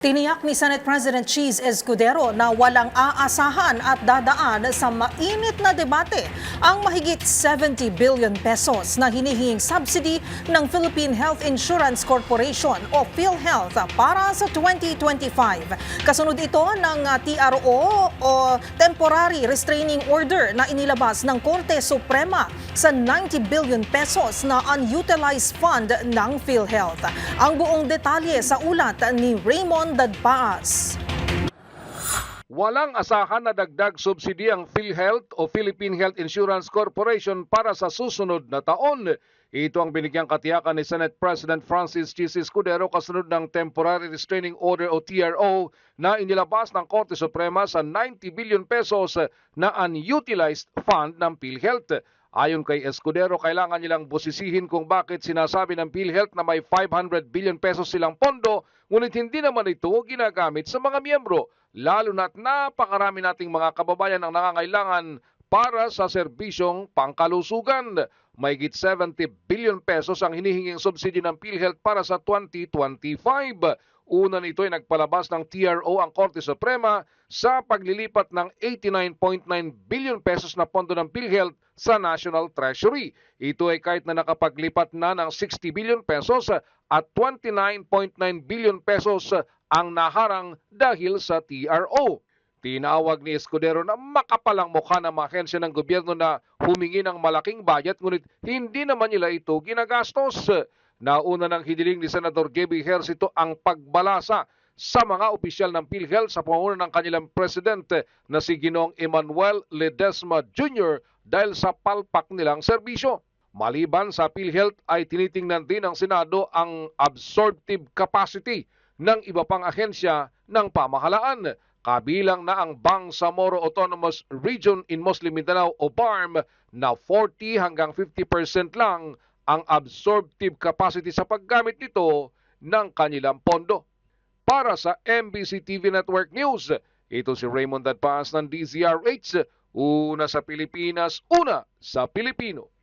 Tiniyak ni Senate President Cheese Escudero na walang aasahan at dadaan sa mainit na debate ang mahigit 70 billion pesos na hinihinging subsidy ng Philippine Health Insurance Corporation o PhilHealth para sa 2025. Kasunod ito ng TRO o Temporary Restraining Order na inilabas ng Korte Suprema sa 90 billion pesos na unutilized fund ng PhilHealth. Ang buong detalye sa ulat ni Raymond Dadpaas. Walang asahan na dagdag subsidi ang PhilHealth o Philippine Health Insurance Corporation para sa susunod na taon. Ito ang binigyang katiyakan ni Senate President Francis Cheese Escudero kasunod ng Temporary Restraining Order o TRO na inilabas ng Korte Suprema sa 90 billion pesos na unutilized fund ng PhilHealth. Ayon kay Escudero, kailangan nilang busisihin kung bakit sinasabi ng PhilHealth na may 500 billion pesos silang pondo, ngunit hindi naman ito ginagamit sa mga miyembro, lalo na't napakarami nating mga kababayan ang nangangailangan para sa serbisyong pangkalusugan. Mahigit 70 billion pesos ang hinihinging subsidi ng PhilHealth para sa 2025. Una nito ay nagpalabas ng TRO ang Korte Suprema sa paglilipat ng 89.9 billion pesos na pondo ng PhilHealth sa National Treasury. Ito ay kahit na nakapaglipat na ng 60 billion pesos at 29.9 billion pesos ang naharang dahil sa TRO. Tinawag ni Escudero na makapalang mukha ng mga ahensya ng gobyerno na humingi ng malaking budget ngunit hindi naman nila ito ginagastos. Nauna ng hiniling ni Senator Gabby Ejercito ang pagbalasa sa mga opisyal ng PhilHealth sa pamumuno ng kanilang presidente na si Ginoong Emmanuel Ledesma Jr. dahil sa palpak nilang serbisyo. Maliban sa PhilHealth ay tinitingnan din ng Senado ang absorptive capacity ng iba pang ahensya ng pamahalaan. Kabilang na ang Bangsamoro Autonomous Region in Muslim Mindanao o BARM na 40 hanggang 50% lang ang absorptive capacity sa paggamit nito ng kanilang pondo. Para sa MBC TV Network News, ito si Raymond Dadpaas ng DZRH, una sa Pilipinas, una sa Pilipino.